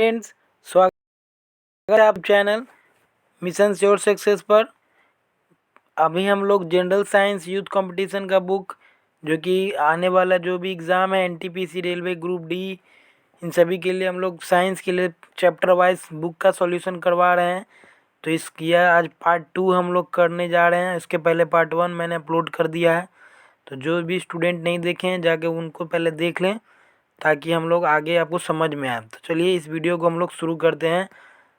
Friends, स्वागत है आप चैनल मिशन श्योर सक्सेस पर। अभी हम लोग जनरल साइंस यूथ कंपटीशन का बुक जो कि आने वाला जो भी एग्ज़ाम है एनटीपीसी रेलवे ग्रुप डी, इन सभी के लिए हम लोग साइंस के लिए चैप्टर वाइज बुक का सॉल्यूशन करवा रहे हैं। तो यह आज पार्ट 2 हम लोग करने जा रहे हैं। इसके पहले पार्ट 1 मैंने अपलोड कर दिया है, तो जो भी स्टूडेंट नहीं देखे हैं जाके उनको पहले देख लें ताकि हम लोग आगे आपको समझ में आए। तो चलिए इस वीडियो को हम लोग शुरू करते हैं।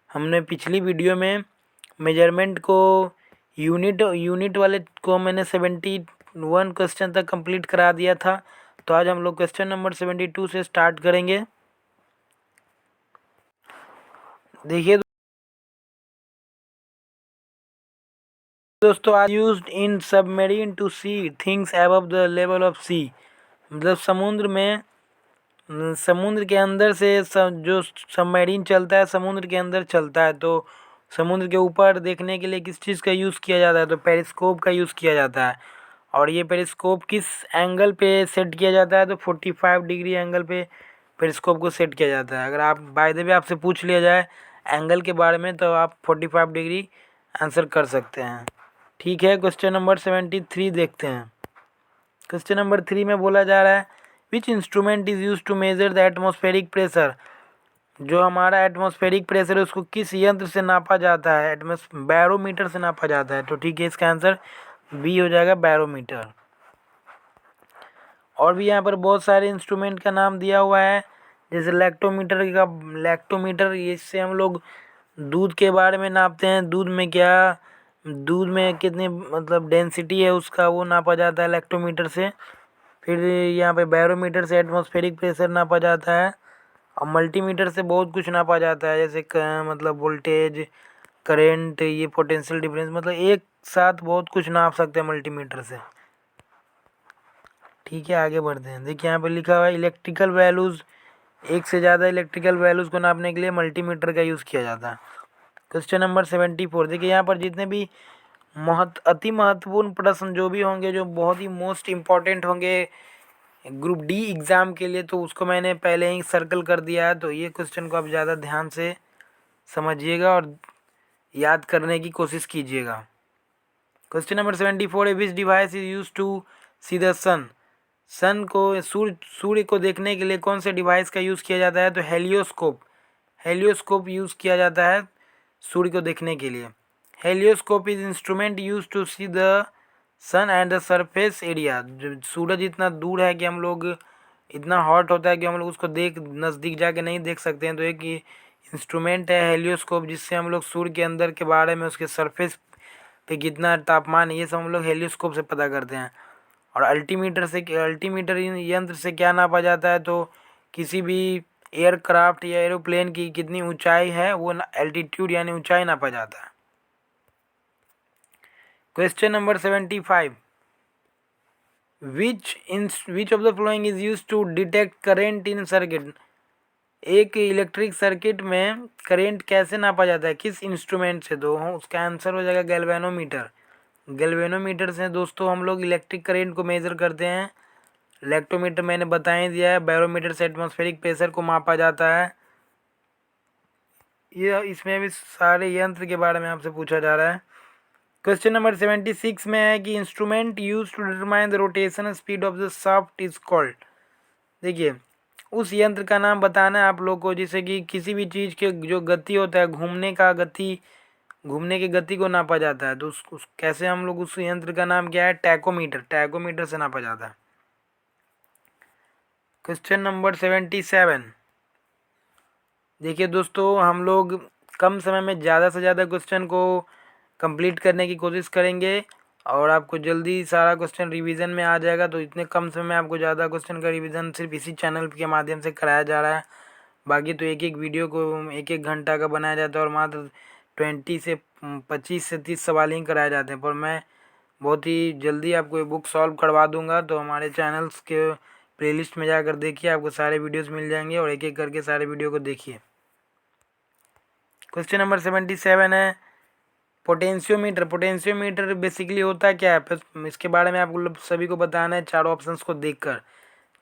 हमने पिछली वीडियो में मेजरमेंट को यूनिट वाले को मैंने 71 क्वेश्चन तक कंप्लीट करा दिया था। तो आज हम लोग क्वेश्चन नंबर 72 से स्टार्ट करेंगे। देखिए दोस्तों, आज used in submarine to see things above the level of sea, मतलब समुद्र के अंदर से जो सबमरीन चलता है समुद्र के अंदर चलता है, तो समुद्र के ऊपर देखने के लिए किस चीज़ का यूज़ किया जाता है, तो पेरिस्कोप का यूज़ किया जाता है। और ये पेरिस्कोप किस एंगल पे सेट किया जाता है, तो 45 डिग्री एंगल पे पेरिस्कोप को सेट किया जाता है। अगर आप बाय द वे आपसे पूछ लिया जाए एंगल के बारे में तो आप 45 डिग्री आंसर कर सकते हैं। ठीक है, क्वेश्चन नंबर 73 देखते हैं। क्वेश्चन नंबर 3 में बोला जा रहा है which instrument is use to measure the atmospheric pressure. जो हमारा एटमॉस्फेरिक प्रेशर है उसको किस यंत्र से नापा जाता है, बैरोमीटर से नापा जाता है। तो ठीक है, इसका आंसर बी हो जाएगा, बैरोमीटर। और भी यहाँ पर बहुत सारे इंस्ट्रूमेंट का नाम दिया हुआ है, जैसे लैक्टोमीटर, इससे हम लोग दूध के बारे में नापते हैं। दूध में कितनी मतलब डेंसिटी है उसका वो नापा जाता है लैक्टोमीटर से। फिर यहाँ पे बैरोमीटर से एटमॉस्फेरिक प्रेशर नापा जाता है। और मल्टीमीटर से बहुत कुछ नापा जाता है, जैसे मतलब वोल्टेज, करेंट, ये पोटेंशियल डिफरेंस, मतलब एक साथ बहुत कुछ नाप सकते हैं मल्टीमीटर से। ठीक है, आगे बढ़ते हैं। देखिए यहाँ पे लिखा हुआ है इलेक्ट्रिकल वैल्यूज़, एक से ज़्यादा इलेक्ट्रिकल वैल्यूज़ को नापने के लिए मल्टीमीटर का यूज़ किया जाता है। क्वेश्चन नंबर 74 देखिए, यहाँ पर जितने भी अति महत्वपूर्ण प्रश्न जो भी होंगे, जो बहुत ही मोस्ट इम्पॉर्टेंट होंगे ग्रुप डी एग्ज़ाम के लिए, तो उसको मैंने पहले ही सर्कल कर दिया है। तो ये क्वेश्चन को आप ज़्यादा ध्यान से समझिएगा और याद करने की कोशिश कीजिएगा। क्वेश्चन नंबर 74 है which device is use to see the sun को सूर्य को देखने के लिए कौन से डिवाइस का यूज़ किया जाता है, तो हेलियोस्कोप यूज़ किया जाता है सूर्य को देखने के लिए। Helioscope is instrument use to see the sun and the surface area. जो सूरज इतना दूर है कि हम लोग, इतना हॉट होता है कि हम लोग उसको नज़दीक जाके नहीं देख सकते हैं। तो एक इंस्ट्रूमेंट है हेलियोस्कोप, जिससे हम लोग सूर्य के अंदर के बारे में, उसके सरफेस पे कितना तापमान है, ये सब हम लोग हेलियोस्कोप से पता करते हैं। और अल्टीमीटर यंत्र से क्या नापा जाता है, तो किसी भी एयरक्राफ्ट या एरोप्लेन की कितनी ऊंचाई है वो एल्टीट्यूड यानी ऊंचाई नापा जाता है। Question number 75 which of the following is use to detect current in circuit. एक इलेक्ट्रिक सर्किट में करेंट कैसे नापा जाता है, किस इंस्ट्रूमेंट से, तो उसका आंसर हो जाएगा गैल्वेनोमीटर। गैल्वेनोमीटर से दोस्तों हम लोग इलेक्ट्रिक करेंट को मेज़र करते हैं। लैक्टोमीटर मैंने बता ही दिया है, बैरोमीटर से एटमॉस्फेरिक प्रेशर को मापा जाता है। ये इसमें भी सारे यंत्र के बारे में आपसे पूछा जा रहा है। क्वेश्चन नंबर 76 में है कि instrument use to determine the rotation speed of the shaft is called. देखिए, उस यंत्र का नाम बताना है आप लोग को, जिससे कि किसी भी चीज़ के जो गति होता है, घूमने की गति को नापा जाता है। तो कैसे हम लोग, उस यंत्र का नाम क्या है, टैकोमीटर से नापा जाता है। क्वेश्चन नंबर 77 देखिए दोस्तों, हम लोग कम समय में ज़्यादा से ज़्यादा क्वेश्चन को कंप्लीट करने की कोशिश करेंगे और आपको जल्दी सारा क्वेश्चन रिवीजन में आ जाएगा। तो इतने कम समय में आपको ज़्यादा क्वेश्चन का रिवीजन सिर्फ इसी चैनल के माध्यम से कराया जा रहा है। बाकी तो एक एक वीडियो को 1-1 घंटा का बनाया जाता है और मात्र 25 से 30 सवाल ही कराए जाते हैं। पर मैं बहुत ही जल्दी आपको ये बुक सॉल्व करवा दूंगा। तो हमारे चैनल्स के प्लेलिस्ट में जाकर देखिए, आपको सारे वीडियोस मिल जाएंगे और एक एक करके सारे वीडियो को देखिए। क्वेश्चन नंबर 77 है पोटेंशियोमीटर बेसिकली होता क्या है, इसके बारे में आप सभी को बताना है चारों ऑप्शंस को देखकर।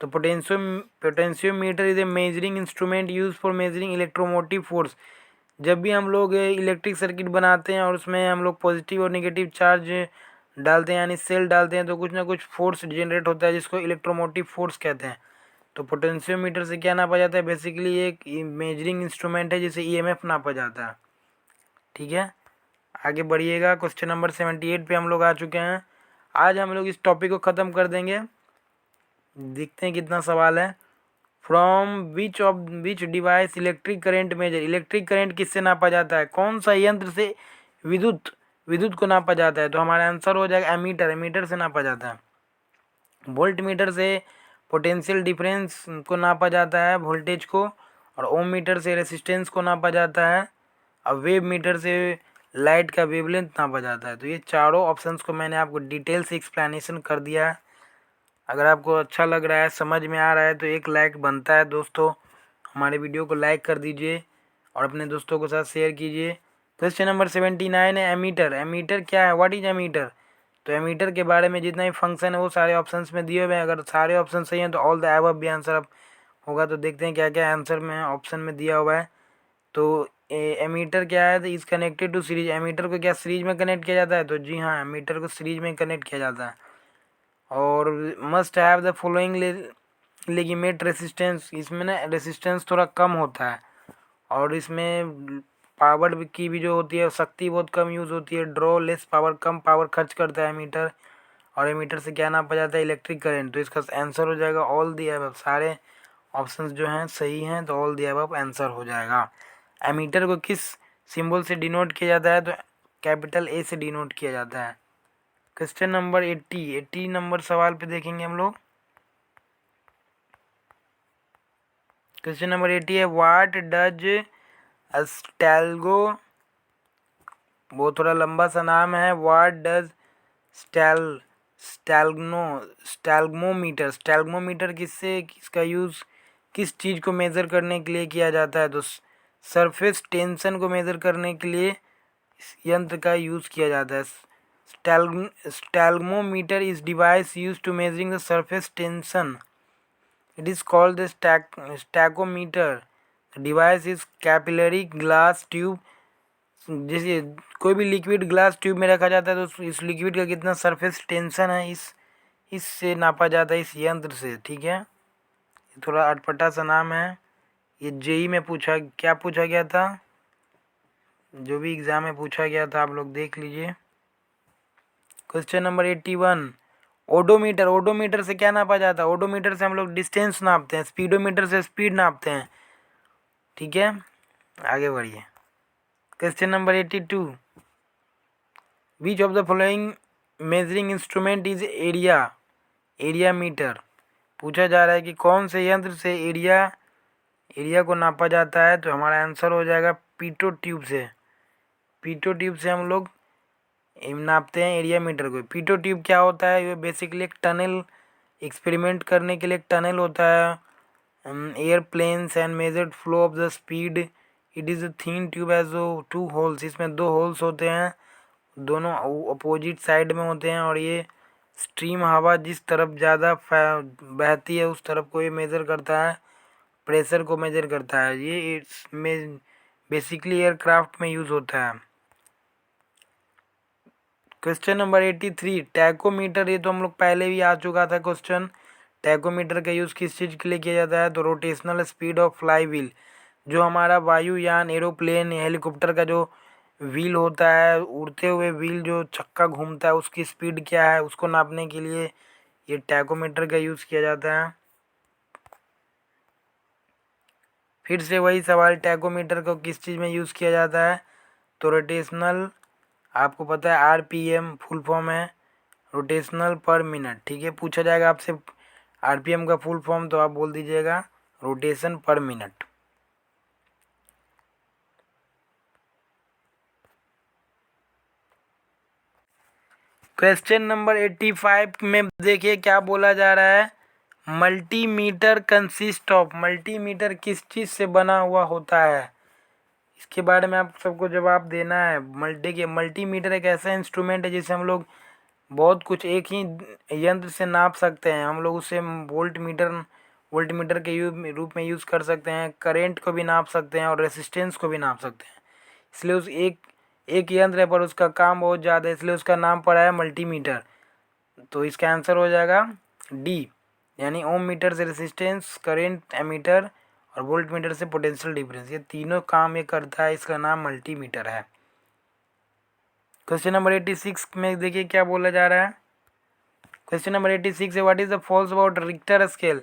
तो potentiometer is a measuring instrument use for measuring electromotive force. जब भी हम लोग इलेक्ट्रिक सर्किट बनाते हैं और उसमें हम लोग पॉजिटिव और नेगेटिव चार्ज डालते हैं यानी सेल डालते हैं तो कुछ ना कुछ फोर्स जनरेट होता है जिसको इलेक्ट्रोमोटिव फोर्स कहते हैं। तो पोटेंशियोमीटर से क्या नापा जाता है, बेसिकली एक मेजरिंग इंस्ट्रूमेंट है जिसे ईएमएफ नापा जाता है। ठीक है, आगे बढ़िएगा। क्वेश्चन नंबर 78 पे हम लोग आ चुके हैं। आज हम लोग इस टॉपिक को ख़त्म कर देंगे। देखते हैं कितना सवाल है। From which device electric current measure, electric current किससे नापा जाता है, कौन सा यंत्र से विद्युत विद्युत को नापा जाता है। तो हमारा आंसर हो जाएगा एमीटर, एमीटर से नापा जाता है। वोल्ट मीटर से पोटेंशियल डिफरेंस को नापा जाता है, वोल्टेज को। और ओम मीटर से रेसिस्टेंस को नापा जाता है। और वेव मीटर से लाइट का वेवलेंथ नापा जाता है। तो ये चारों ऑप्शंस को मैंने आपको डिटेल से एक्सप्लेनेशन कर दिया है। अगर आपको अच्छा लग रहा है, समझ में आ रहा है तो एक लाइक बनता है दोस्तों। हमारे वीडियो को लाइक कर दीजिए और अपने दोस्तों के साथ शेयर कीजिए। क्वेश्चन नंबर 79 है एमीटर। एमीटर क्या है, व्हाट इज एमीटर। तो एमीटर के बारे में जितना भी फंक्शन है वो सारे ऑप्शंस में दिए हुए हैं। अगर सारे ऑप्शन सही हैं तो ऑल द अबव भी आंसर अब होगा। तो देखते हैं क्या क्या आंसर में ऑप्शन में दिया हुआ है। तो एमीटर क्या है, तो is connected to series. Ammeter को क्या सीरीज में कनेक्ट किया जाता है, तो जी हाँ, एमीटर को सीरीज में कनेक्ट किया जाता है। और must have the following legitimate resistance, इसमें ना रेसिस्टेंस थोड़ा कम होता है। और इसमें पावर की भी जो होती है शक्ति बहुत कम यूज़ होती है। ड्रॉ लेस पावर, कम पावर खर्च करता है एमीटर। और एमीटर से क्या नापा जाता है, इलेक्ट्रिक करंट। तो इसका आंसर हो जाएगा ऑल दी अबव। सारे ऑप्शंस जो हैं सही हैं तो ऑल दी अबव आंसर हो जाएगा। एमीटर को किस सिंबल से डिनोट किया जाता है, तो कैपिटल ए से डिनोट किया जाता है। क्वेश्चन नंबर 80 नंबर सवाल पे देखेंगे हम लोग। क्वेश्चन नंबर 80 है व्हाट डज स्टेल्गो, वो थोड़ा लंबा सा नाम है। व्हाट डज स्टेल्गमोमीटर, स्टेल्गमोमीटर किसका यूज़ किस चीज़ को मेज़र करने के लिए किया जाता है, तो सरफेस टेंशन को मेज़र करने के लिए इस यंत्र का यूज़ किया जाता है। Stalagmometer is device use to measuring the surface tension. It is called the stalagmometer. Device is capillary glass tube. जैसे कोई भी लिक्विड ग्लास ट्यूब में रखा जाता है तो इस लिक्विड का कितना सरफेस टेंशन है इससे नापा जाता है, इस यंत्र से। ठीक है, ये थोड़ा अटपटा सा नाम है। ये जेई में क्या पूछा गया था, जो भी एग्ज़ाम में पूछा गया था आप लोग देख लीजिए। Question number 81 odometer. ओडोमीटर से क्या नापा जाता है, ओडोमीटर से हम लोग डिस्टेंस नापते हैं। स्पीडोमीटर से स्पीड नापते हैं। ठीक है, आगे बढ़िए। Question number 82 which of the following measuring instrument is area meter. पूछा जा रहा है कि कौन से यंत्र से एरिया को नापा जाता है। तो हमारा आंसर हो जाएगा पीटो ट्यूब से। पीटो ट्यूब से हम लोग नापते हैं एरिया मीटर को। पीटो ट्यूब क्या होता है, ये बेसिकली एक टनल, एक्सपेरिमेंट करने के लिए एक टनल होता है। Airplanes and measured flow of the speed. It is a thin tube as two holes, इसमें 2 होल्स होते हैं, दोनों अपोजिट साइड में होते हैं। और ये स्ट्रीम हवा जिस तरफ ज़्यादा बहती है उस तरफ को ये मेज़र करता है, प्रेशर को मेज़र करता है। ये इसमें बेसिकली एयरक्राफ्ट में यूज़ होता है। Question number 83 tachometer. ये तो हम लोग पहले भी आ चुका था क्वेश्चन। टैकोमीटर का यूज़ किस चीज़ के लिए किया जाता है, तो rotational speed of fly wheel. जो हमारा वायुयान, एरोप्लेन, हेलीकॉप्टर का जो व्हील होता है, उड़ते हुए व्हील जो चक्का घूमता है, उसकी स्पीड क्या है उसको नापने के लिए ये टैकोमीटर का यूज़ किया जाता है। फिर से वही सवाल, टैकोमीटर को किस चीज़ में यूज़ किया जाता है, तो रोटेशनल, आपको पता है आरपीएम फुल फॉर्म है रोटेशनल पर मिनट। ठीक है, पूछा जाएगा आपसे आरपीएम का फुल फॉर्म तो आप बोल दीजिएगा रोटेशन पर मिनट। क्वेश्चन नंबर 85 में देखिए क्या बोला जा रहा है। मल्टीमीटर कंसिस्ट ऑफ, मल्टीमीटर किस चीज़ से बना हुआ होता है, इसके बारे में आप सबको जवाब देना है। देखिए मल्टीमीटर एक ऐसा इंस्ट्रूमेंट है जिसे हम लोग बहुत कुछ एक ही यंत्र से नाप सकते हैं हम लोग। उसे वोल्ट मीटर के रूप में यूज़ कर सकते हैं, करेंट को भी नाप सकते हैं और रेसिस्टेंस को भी नाप सकते हैं। इसलिए उस एक यंत्र है पर उसका काम बहुत ज़्यादा है, इसलिए उसका नाम पड़ा है मल्टीमीटर। तो इसका आंसर हो जाएगा डी, यानी ओम मीटर से रेसिस्टेंस, करेंट एमीटर और वोल्ट मीटर से पोटेंशियल डिफरेंस, ये तीनों काम ये करता है, इसका नाम मल्टीमीटर है। क्वेश्चन नंबर 86 में देखिए क्या बोला जा रहा है। क्वेश्चन नंबर 86 है, what is the false about Richter scale.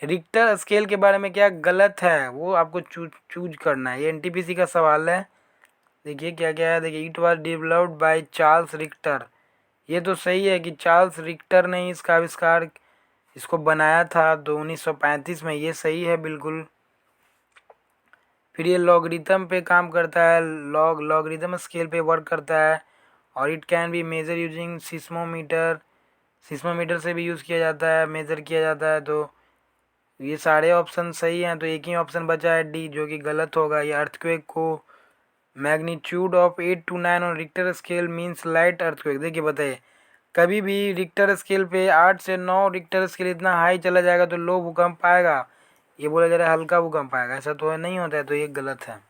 Richter scale के बारे में क्या गलत है वो आपको चूज करना है, ये एनटीपीसी का सवाल है। देखिए क्या क्या है, देखिए it was developed by Charles Richter, ये तो सही है कि चार्ल्स रिक्टर ने इसका आविष्कार, इसको बनाया था तो 1935 में, ये सही है बिल्कुल। फिर ये लॉगरिथम पे काम करता है, लॉगरिथम स्केल पे वर्क करता है, और it can be measure using seismometer, seismometer से भी यूज़ किया जाता है, मेज़र किया जाता है। तो ये सारे ऑप्शन सही हैं, तो एक ही ऑप्शन बचा है डी जो कि गलत होगा। ये अर्थक्वेक को magnitude of 8 to 9 on Richter scale means light earthquake. देखिए बताइए, कभी भी रिक्टर स्केल पे 8 से 9 रिक्टर स्केल इतना हाई चला जाएगा तो लो भूकंप आएगा, ये बोला जा रहा है हल्का भूकंप आएगा, ऐसा तो नहीं होता है, तो ये गलत है।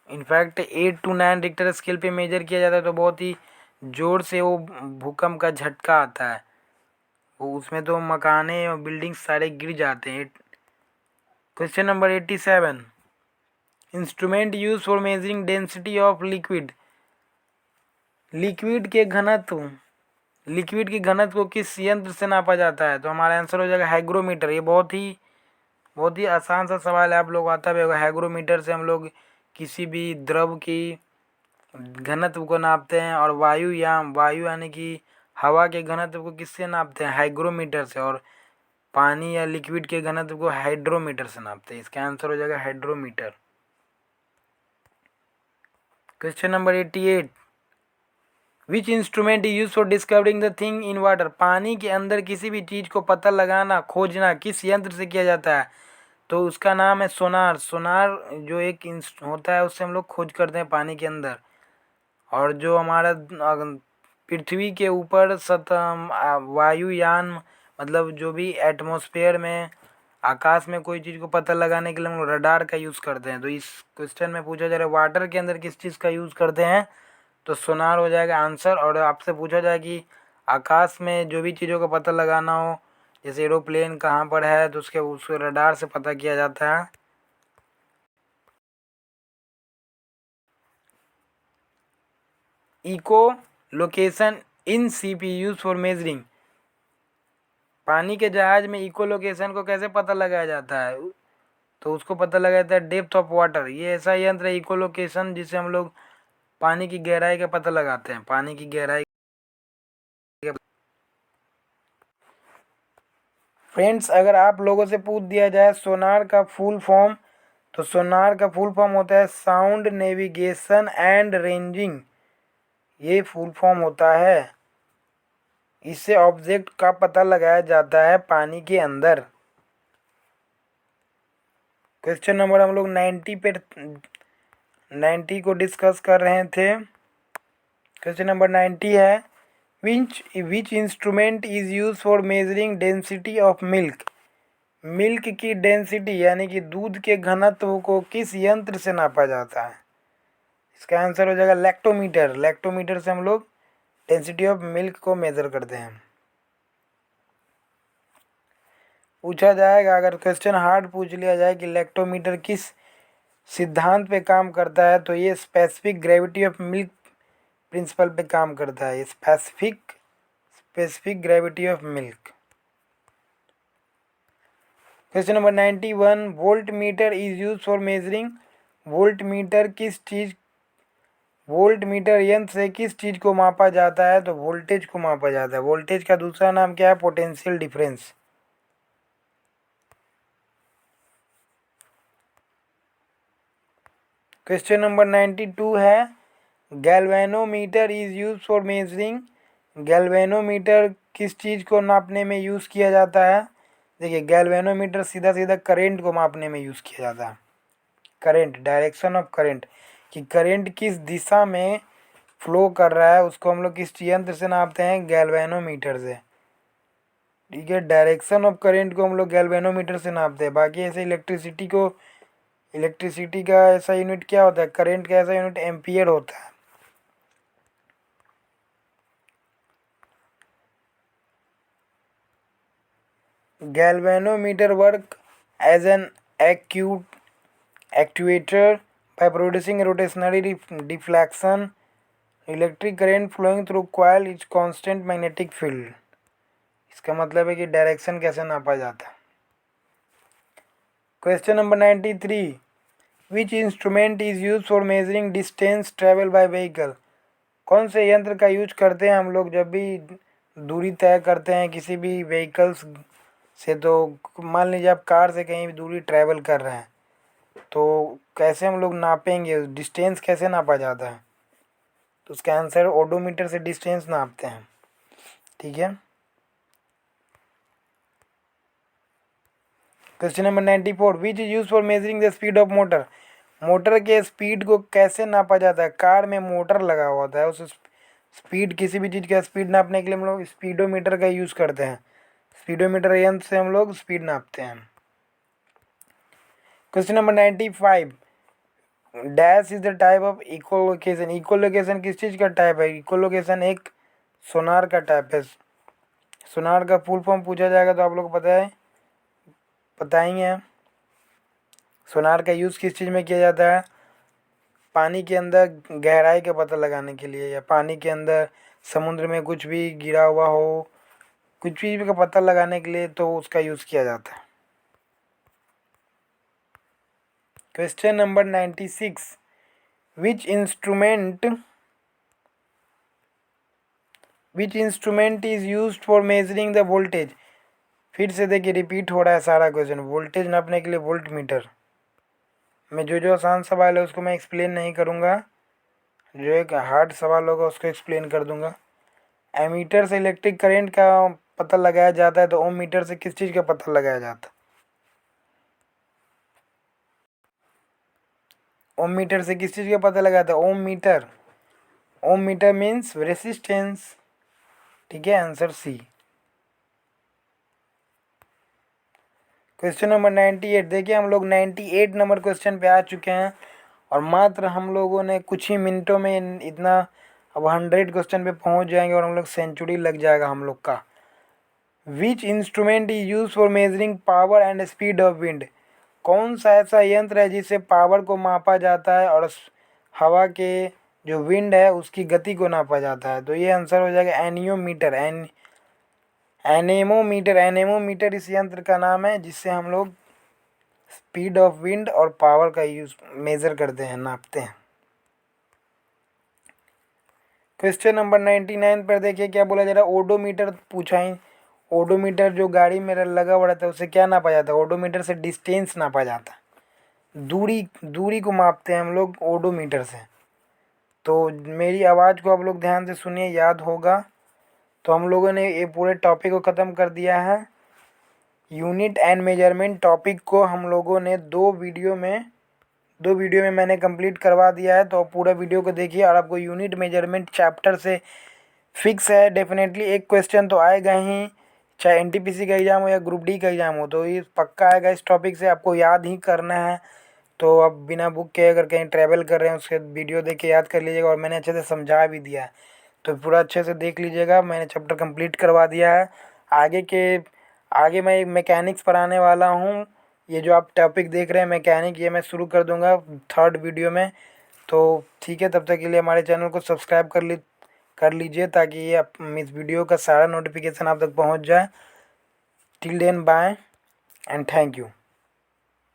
इनफैक्ट 8 to 9 रिक्टर स्केल पे मेजर किया जाता है तो बहुत ही ज़ोर से वो भूकंप का झटका आता है, वो उसमें तो मकाने और बिल्डिंग्स सारे गिर जाते हैं। Question number 87, instrument use for measuring density of liquid. Liquid के घनत्व को किस यंत्र से नापा जाता है, तो हमारा आंसर हो जाएगा हाइग्रोमीटर। ये बहुत ही आसान सा सवाल है, आप लोग आता भी होगा। हाइग्रोमीटर से हम लोग किसी भी द्रव की घनत्व को नापते हैं, और वायु यानी कि हवा के घनत्व को किससे नापते हैं, हाइग्रोमीटर से, और पानी या लिक्विड के घनत्व को हाइड्रोमीटर से नापते हैं। इसका आंसर हो जाएगा hydrometer. Question number 88, which instrument is use for discovering the thing in water. पानी के अंदर किसी भी चीज़ को पता लगाना, खोजना किस यंत्र से किया जाता है, तो उसका नाम है सोनार। सोनार जो एक होता है उससे हम लोग खोज करते हैं पानी के अंदर। और जो हमारा पृथ्वी के ऊपर वायुयान, मतलब जो भी एटमॉस्फेयर में, आकाश में कोई चीज़ को पता लगाने के लिए हम लोग रडार का यूज़ करते हैं। तो इस क्वेश्चन में पूछा जा रहा है वाटर के अंदर किस चीज़ का यूज़ करते हैं, तो सोनार हो जाएगा आंसर। और आपसे पूछा जाए कि आकाश में जो भी चीज़ों का पता लगाना हो, जैसे एरोप्लेन कहाँ पर है, तो उसको रडार से पता किया जाता है। Echo location in CP use for measuring. पानी के जहाज में इको लोकेशन को कैसे पता लगाया जाता है, तो उसको पता लगाया जाता है डेप्थ ऑफ वाटर। ये ऐसा यंत्र है इको लोकेशन जिससे हम लोग पानी की गहराई का पता लगाते हैं, पानी की गहराई। फ्रेंड्स, अगर आप लोगों से पूछ दिया जाए सोनार का फुल फॉर्म, तो सोनार का फुल फॉर्म होता है साउंड नेविगेशन एंड रेंजिंग, ये फुल फॉर्म होता है। इससे ऑब्जेक्ट का पता लगाया जाता है पानी के अंदर। क्वेश्चन नंबर हम लोग 90 को डिस्कस कर रहे थे। क्वेश्चन नंबर 90 है, which instrument is use for measuring density of milk. Milk की डेंसिटी यानी कि दूध के घनत्व को किस यंत्र से नापा जाता है, इसका आंसर हो जाएगा लैक्टोमीटर। लैक्टोमीटर से हम लोग डेंसिटी ऑफ मिल्क को मेजर करते हैं। पूछा जाएगा, अगर क्वेश्चन हार्ड पूछ लिया जाए कि लैक्टोमीटर किस सिद्धांत पे काम करता है, तो ये specific gravity of milk principle पे काम करता है। Specific gravity of milk. Question number 91, voltmeter is use for measuring. Voltmeter यंत्र से किस चीज़ को मापा जाता है, तो वोल्टेज को मापा जाता है। वोल्टेज का दूसरा नाम क्या है, पोटेंशियल डिफरेंस। क्वेश्चन नंबर 92 है, galvanometer is use for measuring. Galvanometer किस चीज़ को नापने में यूज़ किया जाता है। देखिए, गैल्वेनोमीटर सीधा सीधा करेंट को मापने में यूज़ किया जाता है। करेंट, डायरेक्शन ऑफ करेंट, कि करेंट किस दिशा में फ्लो कर रहा है उसको हम लोग किस यंत्र से नापते हैं? गैल्वेनोमीटर से। ठीक है, डायरेक्शन ऑफ करंट को हम लोग गैल्वेनोमीटर से नापते हैं। बाकी ऐसे इलेक्ट्रिसिटी का ऐसा यूनिट क्या होता है? करंट का ऐसा यूनिट एम्पियर होता है। Galvanometer work as an actuator by producing rotationary deflection. Electric current flowing through coil is constant magnetic field. इसका मतलब है कि डायरेक्शन कैसे नापा जाता है। Question number 93, which instrument is use for measuring distance travel by vehicle? कौन से यंत्र का यूज करते हैं हम लोग जब भी दूरी तय करते हैं किसी भी व्हीकल्स से? तो मान लीजिए आप कार से कहीं भी दूरी ट्रैवल कर रहे हैं तो कैसे हम लोग नापेंगे? डिस्टेंस कैसे नापा जाता है? तो उसका आंसर ओडोमीटर से डिस्टेंस नापते हैं। ठीक है, question number 94, which is use for measuring the speed of motor? Motor के स्पीड को कैसे नापा जाता है? कार में मोटर लगा हुआ होता है, उस स्पीड, किसी भी चीज़ का स्पीड नापने के लिए हम लोग स्पीडोमीटर का यूज़ करते हैं। स्पीडोमीटर यंत्र से हम लोग स्पीड नापते हैं। Question number 95, dash is the type of echolocation? Echolocation किस चीज़ का टाइप है? इकोलोकेशन एक सोनार का टाइप है। सोनार का फुल फॉर्म पूछा जाएगा तो आप लोग बताएंगे। सोनार का यूज़ किस चीज़ में किया जाता है? पानी के अंदर गहराई का पता लगाने के लिए, या पानी के अंदर समुद्र में कुछ भी गिरा हुआ हो, कुछ भी का पता लगाने के लिए तो उसका यूज़ किया जाता है। Question number 96, which instrument is use for measuring the voltage? फिर से देखिए रिपीट हो रहा है सारा क्वेश्चन। वोल्टेज नापने के लिए वोल्ट मीटर। मैं जो आसान सवाल है उसको मैं एक्सप्लेन नहीं करूँगा, जो एक हार्ड सवाल होगा उसको एक्सप्लेन कर दूंगा। एमीटर से इलेक्ट्रिक करंट का पता लगाया जाता है, तो ओम मीटर से किस चीज़ का पता लगाया जाता है? ओम मीटर से किस चीज़ का पता लगाता है? ओम मीटर मीन्स रेसिस्टेंस। ठीक है, आंसर सी। क्वेश्चन नंबर 98, देखिए हम लोग 98 नंबर क्वेश्चन पे आ चुके हैं और मात्र हम लोगों ने कुछ ही मिनटों में इतना, अब 100 क्वेश्चन पे पहुंच जाएंगे और हम लोग सेंचुरी लग जाएगा हम लोग का। Which instrument is use for measuring power and speed of wind? कौन सा ऐसा यंत्र है जिससे पावर को मापा जाता है और हवा के जो विंड है उसकी गति को नापा जाता है? तो ये आंसर हो जाएगा एनियोमीटर। एनेमोमीटर इस यंत्र का नाम है जिससे हम लोग स्पीड ऑफ विंड और पावर का यूज मेजर करते हैं, नापते हैं। क्वेश्चन नंबर 99 पर देखिए क्या बोला जा रहा है। ओडोमीटर पूछा है। ओडोमीटर जो गाड़ी में लगा हुआ रहता है उससे क्या नापा जाता है? ओडोमीटर से डिस्टेंस नापा जाता है। दूरी को मापते हैं हम लोग ओडोमीटर से। तो मेरी आवाज़ को आप लोग ध्यान से सुनिए, याद होगा। तो हम लोगों ने ये पूरे टॉपिक को ख़त्म कर दिया है। यूनिट एंड मेजरमेंट टॉपिक को हम लोगों ने दो वीडियो में मैंने कंप्लीट करवा दिया है। तो पूरा वीडियो को देखिए और आपको यूनिट मेजरमेंट चैप्टर से फिक्स है डेफिनेटली एक क्वेश्चन तो आएगा ही, चाहे एनटीपीसी का एग्ज़ाम हो या ग्रुप डी का एग्ज़ाम हो, तो ये पक्का आएगा। इस टॉपिक से आपको याद ही करना है। तो अब बिना बुक के अगर कहीं ट्रैवल कर रहे हैं उसके वीडियो देख के याद कर लीजिएगा। और मैंने अच्छे से समझा भी दिया है तो पूरा अच्छे से देख लीजिएगा। मैंने चैप्टर कंप्लीट करवा दिया है। आगे मैं एक मैकेनिक्स पढ़ाने वाला हूँ। ये जो आप टॉपिक देख रहे हैं मैकेनिक, ये मैं शुरू कर दूँगा 3rd वीडियो में। तो ठीक है, तब तक के लिए हमारे चैनल को सब्सक्राइब कर लीजिए ताकि ये इस वीडियो का सारा नोटिफिकेशन आप तक पहुंच जाए। Till then bye and thank you.